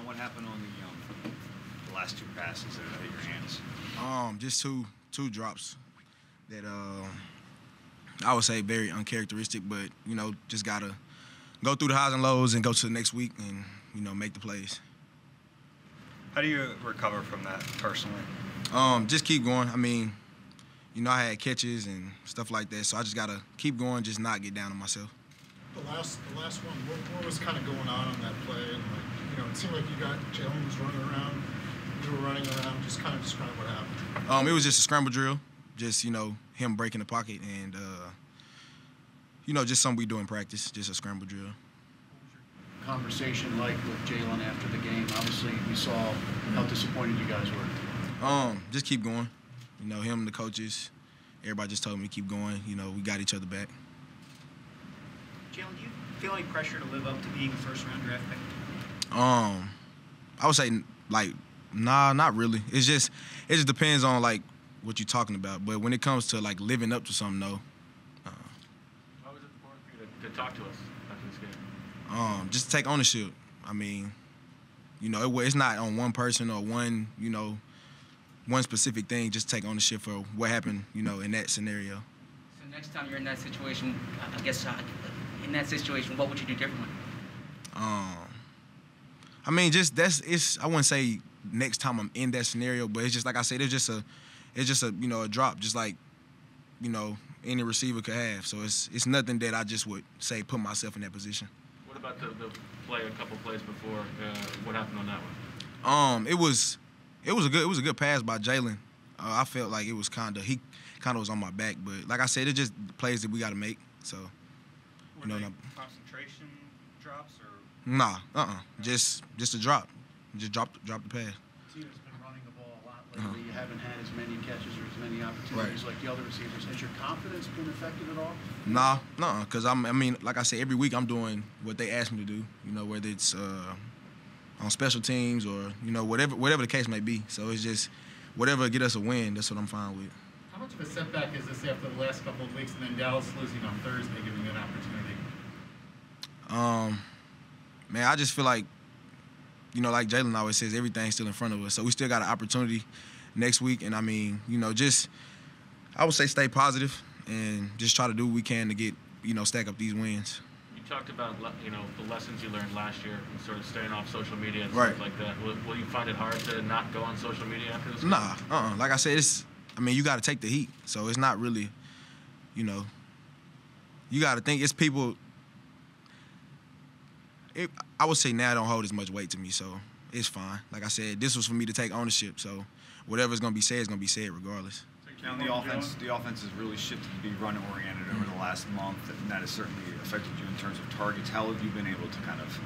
Now, what happened on the last two passes that hit your hands? Just two drops that I would say very uncharacteristic, but just gotta go through the highs and lows and go to the next week and make the plays. How do you recover from that personally? Just keep going. I mean, I had catches and stuff like that, so I just gotta keep going, just not get down on myself. The last one, what was kind of going on that play? And it seemed like Jalen was running around, you were running around. Just kind of describe what happened. It was just a scramble drill, just him breaking the pocket and just something we do in practice, just a scramble drill. Conversation like with Jalen after the game? Obviously, we saw how disappointed you guys were. Just keep going. Him, the coaches, everybody just told me to keep going. We got each other back. Jalen, do you feel any pressure to live up to being a first-round draft pick? I would say nah, not really. It just depends on what you're talking about. But when it comes to living up to something, no. Why was it important for you to talk to us after this game? Just take ownership. I mean, it's not on one person or one specific thing. Just take ownership for what happened, in that scenario. So next time you're in that situation, I guess in that situation, what would you do differently? I mean, I wouldn't say next time I'm in that scenario, but it's just like I said, it's just a a drop, just like any receiver could have. So it's nothing that I just would say put myself in that position. What about the play a couple plays before? What happened on that one? It was a good pass by Jalen. I felt like he kind of was on my back, but like I said, it's just plays that we got to make. So Were they concentration drops or? Nah, just a drop. Just drop the pass. The team has been running the ball a lot lately. You haven't had as many catches or as many opportunities like the other receivers. Has your confidence been affected at all? Nah, because like I said, every week I'm doing what they ask me to do. Whether it's on special teams or whatever the case may be. So it's just whatever get us a win. That's what I'm fine with. How much of a setback is this after the last couple of weeks, and then Dallas losing on Thursday, giving you an opportunity? Man, I just feel like, like Jalen always says, everything's still in front of us. So we still got an opportunity next week. And, I would say stay positive and just try to do what we can to get, stack up these wins. You talked about, the lessons you learned last year and sort of staying off social media and right. stuff like that. Will you find it hard to not go on social media after this? Nah, Like I said, you got to take the heat. So it's not really, you got to think it's people. I would say now it don't hold as much weight to me, so it's fine. Like I said, this was for me to take ownership, so whatever's going to be said is going to be said regardless. Now, the offense has really shifted to be run-oriented over the last month, and that has certainly affected you in terms of targets. How have you been able to kind of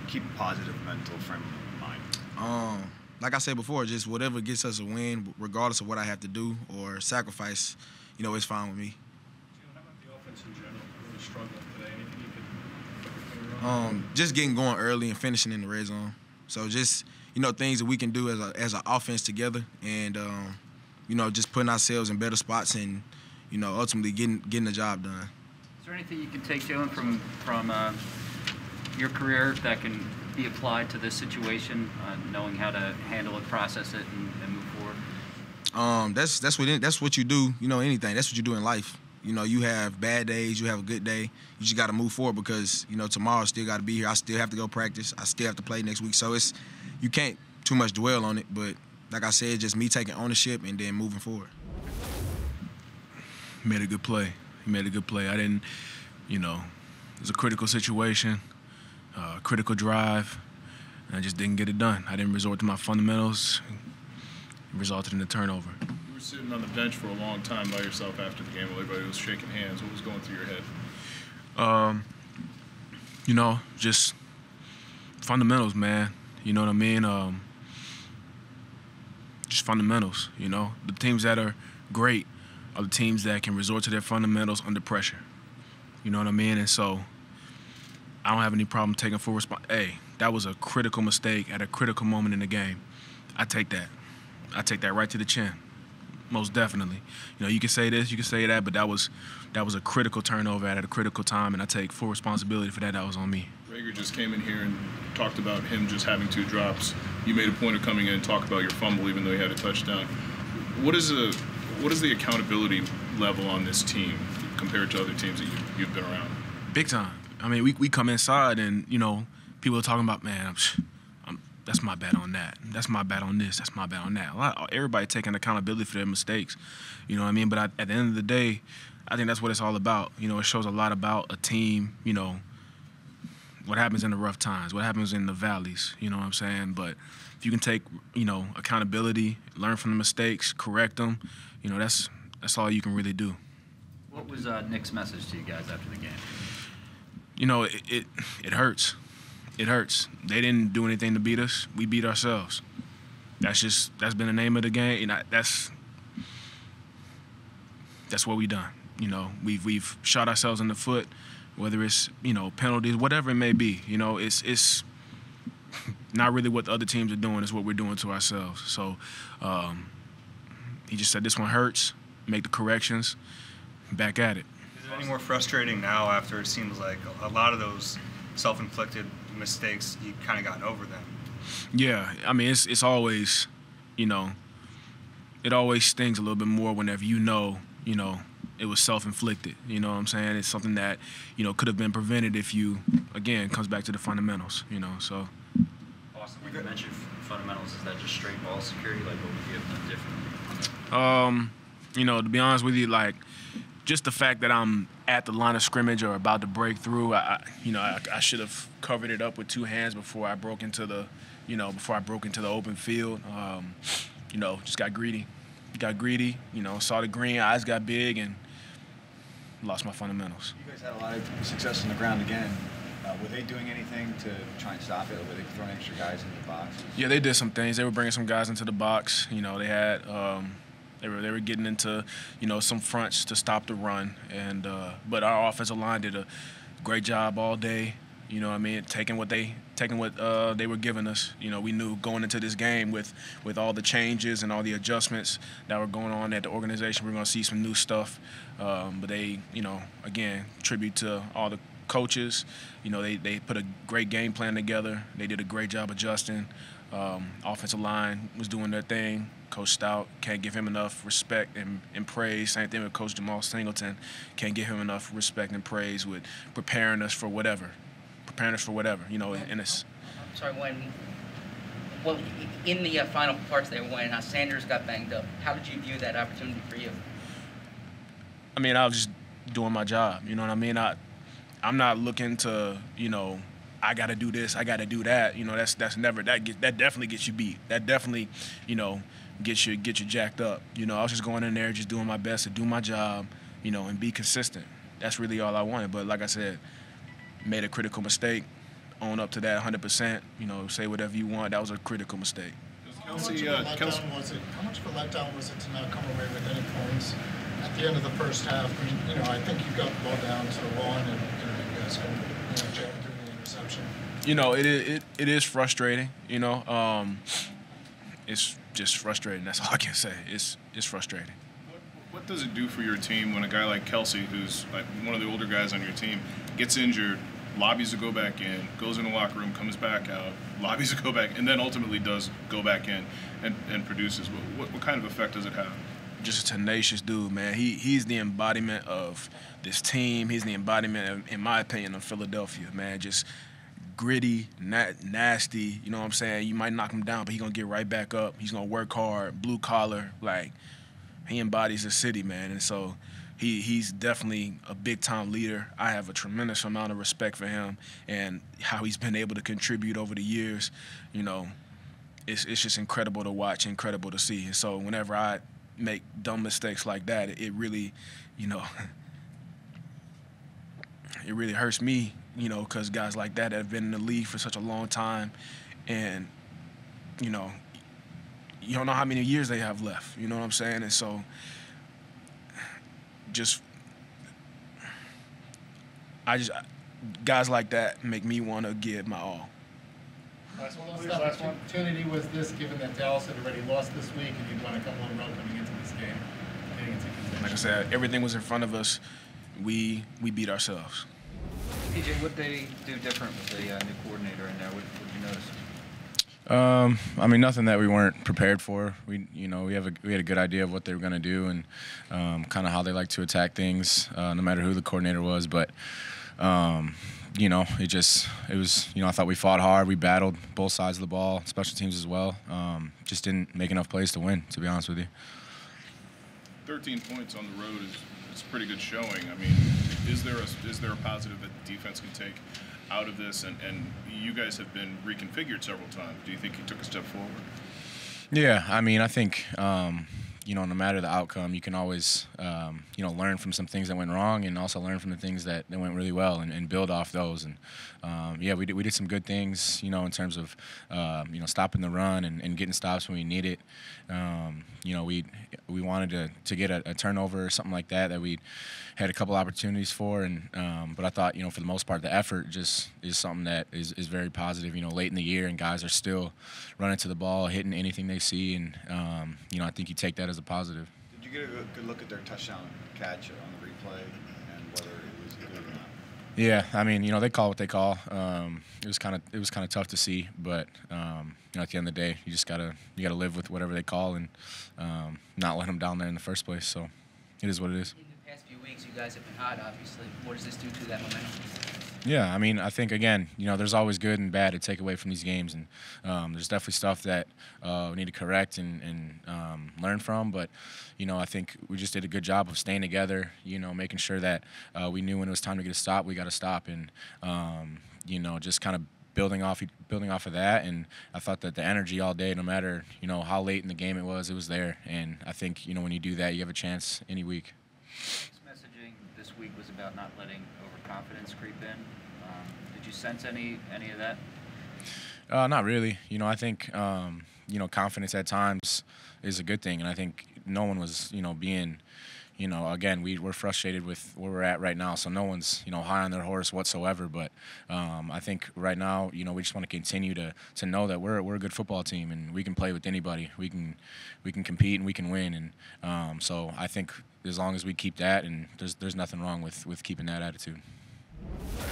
keep a positive mental frame of mind? Like I said before, just whatever gets us a win, regardless of what I have to do or sacrifice, it's fine with me. How about the offense in general? Really struggling today. Anything you could put your finger on? Just getting going early and finishing in the red zone. So just things that we can do as an offense together, and just putting ourselves in better spots and ultimately getting the job done. Is there anything you can take, Jalen, from your career that can be applied to this situation, knowing how to handle it, process it, and move forward? That's what you do. Anything. That's what you do in life. You have bad days, you have a good day. You just got to move forward because tomorrow still got to be here. I still have to go practice. I still have to play next week. So you can't too much dwell on it. But like I said, just me taking ownership and then moving forward. Made a good play. He made a good play. I didn't, it was a critical situation, critical drive, and I just didn't get it done. I didn't resort to my fundamentals. It resulted in a turnover. You were sitting on the bench for a long time by yourself after the game while everybody was shaking hands. What was going through your head? Just fundamentals, man. You know what I mean? Just fundamentals, The teams that are great are the teams that can resort to their fundamentals under pressure. You know what I mean? And so I don't have any problem taking full responsibility. Hey, that was a critical mistake at a critical moment in the game. I take that right to the chin. most definitely. You know, you can say this, you can say that, but that was a critical turnover at a critical time, and I take full responsibility for that. That was on me. Reagor just came in here and talked about him just having 2 drops. You made a point of coming in and talk about your fumble, even though he had a touchdown. What is the accountability level on this team compared to other teams that you've been around? Big time. I mean, we come inside and, you know, people are talking about, man, that's my bad on that. That's my bad on this. That's my bad on that. Everybody taking accountability for their mistakes. You know what I mean? But at the end of the day, I think that's what it's all about. You know, it shows a lot about a team, you know, what happens in the rough times, what happens in the valleys, you know what I'm saying? But if you can take, you know, accountability, learn from the mistakes, correct them, you know, that's all you can really do. What was Nick's message to you guys after the game? You know, it hurts. It hurts. They didn't do anything to beat us. We beat ourselves. That's been the name of the game. And that's what we done. You know, we've shot ourselves in the foot, whether it's, you know, penalties, whatever it may be. You know, it's not really what the other teams are doing. It's what we're doing to ourselves. So he just said this one hurts. Make the corrections. Back at it. Is it any more frustrating now after it seems like a lot of those self-inflicted mistakes, you kind of gotten over them? Yeah, I mean, it's always, you know, it always stings a little bit more whenever you know, it was self-inflicted. You know what I'm saying? It's something that, you know, could have been prevented if you, again, comes back to the fundamentals, you know, so. Austin, when you mentioned fundamentals, is that just straight ball security? Like, what would you have done differently? You know, to be honest with you, like, just the fact that I'm at the line of scrimmage or about to break through, I should have covered it up with 2 hands before I broke into the, open field. You know, just got greedy. You know, saw the green, eyes got big, and lost my fundamentals. You guys had a lot of success on the ground again. Were they doing anything to try and stop it, or were they throwing extra guys into the box? Yeah, they did some things. They were bringing some guys into the box. You know, they had. They were getting into, you know, some fronts to stop the run, and but our offensive line did a great job all day. You know what I mean? Taking what they were giving us. You know, we knew going into this game with all the changes and all the adjustments that were going on at the organization, we're going to see some new stuff. But they, you know, again, tribute to all the coaches. You know, they put a great game plan together. They did a great job adjusting. Offensive line was doing their thing. Coach Stout, can't give him enough respect and praise. Same thing with Coach Jamal Singleton. Can't give him enough respect and praise with preparing us for whatever. You know, and it's. I'm sorry, in the final parts there, when Sanders got banged up, how did you view that opportunity for you? I mean, I was just doing my job. You know what I mean? I'm not looking to, you know, I got to do this, I got to do that. You know, that's never that definitely gets you beat. That definitely, you know, get you jacked up. You know, I was just going in there, just doing my best to do my job, you know, and be consistent. That's really all I wanted. But like I said, made a critical mistake. Own up to that 100%. You know, say whatever you want. That was a critical mistake. How much of a letdown was it to not come away with any points at the end of the first half? I mean, you know, I think you got the ball down to the 1, and you guys can, jam through the interception. You know, it is frustrating. You know, it's just frustrating. That's all I can say. It's frustrating. What does it do for your team when a guy like Kelsey, who's like one of the older guys on your team, gets injured, lobbies to go back in, goes in the locker room, comes back out, lobbies to go back, and then ultimately does go back in and produces? What kind of effect does it have? Just a tenacious dude, man. He's the embodiment of this team. He's the embodiment, in my opinion, of Philadelphia, man. Just gritty, nasty, you know what I'm saying? You might knock him down, but he's going to get right back up. He's going to work hard, blue collar. Like, he embodies the city, man. And so he's definitely a big-time leader. I have a tremendous amount of respect for him and how he's been able to contribute over the years. You know, it's just incredible to watch, incredible to see. And so whenever I make dumb mistakes like that, it really, you know, it really hurts me, you know, because guys like that have been in the league for such a long time, and, you know, you don't know how many years they have left, you know what I'm saying? And so guys like that make me want to give my all. Last opportunity was this, given that Dallas had already lost this week and you'd won a couple in a row coming into this game, getting into contention. Like I said, everything was in front of us. We beat ourselves. PJ, what they do different with the new coordinator in there? What did you notice? I mean, nothing that we weren't prepared for. We had a good idea of what they were going to do and kind of how they like to attack things, no matter who the coordinator was. But it was. I thought we fought hard. We battled both sides of the ball, special teams as well. Just didn't make enough plays to win, to be honest with you. 13 points on the road is a pretty good showing. I mean, is there a positive that the defense can take out of this? And you guys have been reconfigured several times. Do you think you took a step forward? Yeah, I mean, I think no matter the outcome, you can always learn from some things that went wrong and also learn from the things that went really well and build off those. And we did some good things, in terms of stopping the run and getting stops when we need it. We wanted to get a turnover or something like that we had a couple opportunities for, but I thought for the most part the effort just is something that is very positive. Late in the year and guys are still running to the ball, hitting anything they see, and I think you take that as a positive. Did you get a good look at their touchdown catch on the replay and whether it was good or not? Yeah, I mean, they call what they call. It was kind of tough to see, but at the end of the day, you gotta live with whatever they call and not let them down there in the first place. So it is what it is. In the past few weeks, you guys have been hot, obviously. What does this do to that momentum? Yeah, I mean, I think, again, there's always good and bad to take away from these games, and there's definitely stuff that we need to correct and learn from, but, I think we just did a good job of staying together, making sure that we knew when it was time to get a stop, we got to stop, and, just kind of building off of that, and I thought that the energy all day, no matter, how late in the game it was there, and I think, when you do that, you have a chance any week. Messaging this week was about not letting overconfidence creep in. Did you sense any of that? Not really. I think confidence at times is a good thing, and I think no one was being again, we're frustrated with where we're at right now, so no one's high on their horse whatsoever. But I think right now we just want to continue to know that we're a good football team and we can play with anybody. We can compete and we can win, and so I think as long as we keep that, and there's nothing wrong with keeping that attitude.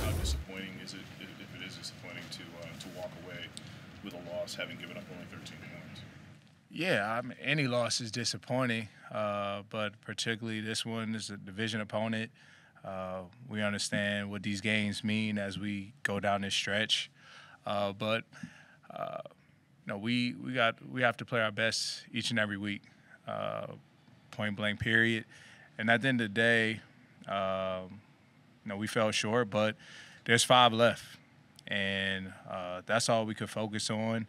How disappointing is it, if it is disappointing, to walk away with a loss, having given up only 13 points? Yeah, any loss is disappointing, but particularly this one is a division opponent. We understand what these games mean as we go down this stretch, but we have to play our best each and every week, point blank period. And at the end of the day, we fell short, but there's 5 left, and that's all we could focus on.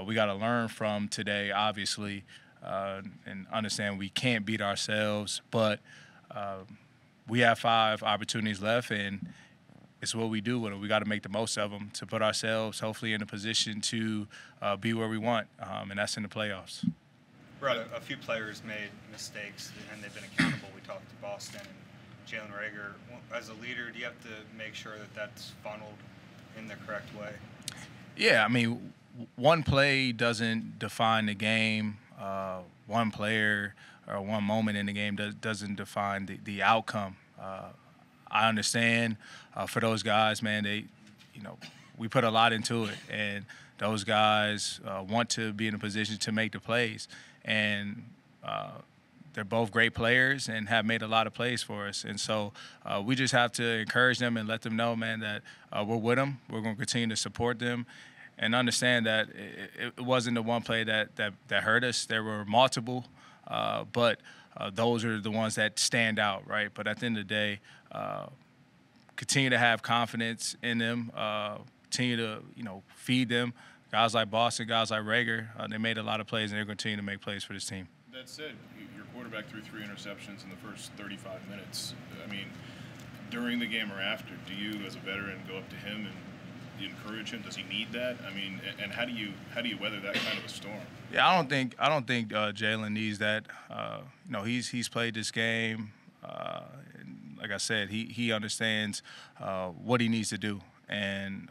We got to learn from today, obviously, and understand we can't beat ourselves, but we have 5 opportunities left, and it's what we do with it. We got to make the most of them to put ourselves, hopefully, in a position to be where we want, and that's in the playoffs. Rod, a few players made mistakes, and they've been accountable. We talked to Boston and Jalen Reagor. As a leader, do you have to make sure that that's funneled in the correct way? Yeah, I mean, one play doesn't define the game. One player or one moment in the game doesn't define the outcome. I understand for those guys, man, we put a lot into it, and those guys want to be in a position to make the plays, and they're both great players and have made a lot of plays for us. And so we just have to encourage them and let them know, man, that we're with them. We're going to continue to support them and understand that it wasn't the one play that hurt us. There were multiple, but those are the ones that stand out, right? But at the end of the day, continue to have confidence in them, continue to, feed them. Guys like Boston, guys like Reagor, they made a lot of plays, and they're going to continue to make plays for this team. That said, your quarterback threw 3 interceptions in the first 35 minutes. I mean, during the game or after, do you, as a veteran, go up to him and you encourage him? Does he need that? I mean, and how do you weather that kind of a storm? Yeah, I don't think Jalen needs that. He's played this game. And like I said, he understands what he needs to do, and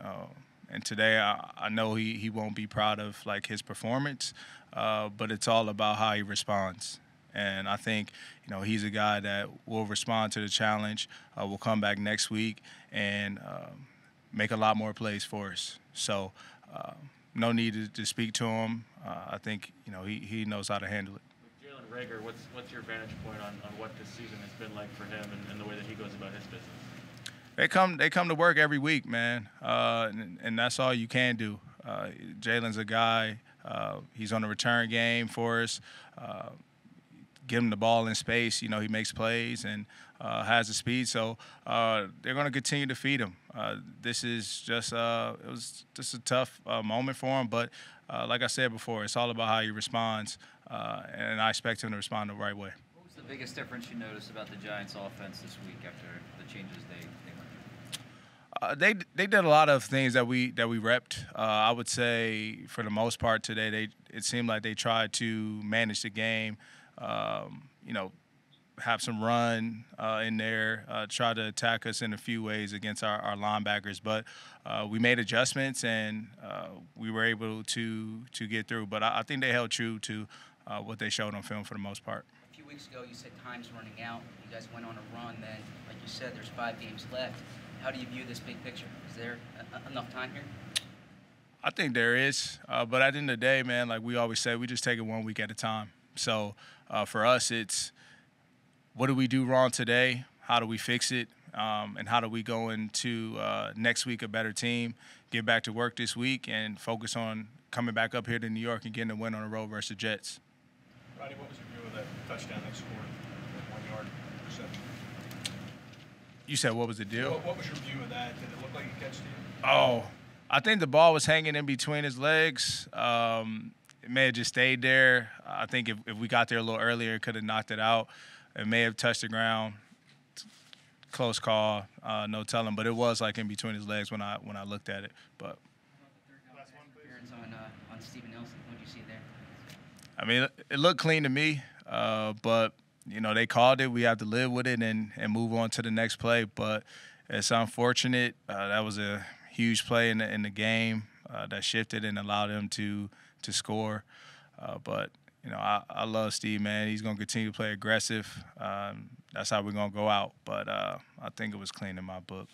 And today I know he won't be proud of like his performance, but it's all about how he responds. And I think, he's a guy that will respond to the challenge, will come back next week and make a lot more plays for us. So no need to speak to him. I think, he knows how to handle it. With Jalen Reagor, what's your vantage point on what this season has been like for him and the way that he goes about his business? They come to work every week, man, and that's all you can do. Jalen's a guy. He's on the return game for us. Give him the ball in space. He makes plays and has the speed. So they're going to continue to feed him. This is just it was just a tough moment for him. But like I said before, it's all about how he responds, and I expect him to respond the right way. What was the biggest difference you noticed about the Giants' offense this week after the changes they went through? They did a lot of things that we repped. I would say for the most part today, it seemed like they tried to manage the game. Have some run in there, try to attack us in a few ways against our linebackers. But we made adjustments and we were able to get through. But I think they held true to what they showed on film for the most part. A few weeks ago, you said time's running out. You guys went on a run. Then, like you said, there's 5 games left. How do you view this big picture? Is there enough time here? I think there is. But at the end of the day, man, like we always say, we just take it 1 week at a time. So for us, it's what do we do wrong today? How do we fix it? And how do we go into next week a better team, get back to work this week, and focus on coming back up here to New York and getting a win on the road versus the Jets. Rodney, what was your view of that touchdown they scored, that 1 yard reception? You said what was the deal? What was your view of that? Did it look like a catch to you? Oh, I think the ball was hanging in between his legs. It may have just stayed there. I think if we got there a little earlier, it could have knocked it out. It may have touched the ground. Close call, no telling. But it was like in between his legs when I looked at it. But on Steven Nelson, what did you see there? I mean, it looked clean to me. But they called it. We have to live with it and move on to the next play. But it's unfortunate. That was a huge play in the game that shifted and allowed him to score. But I love Steve, man. He's going to continue to play aggressive. That's how we're going to go out. But I think it was clean in my book.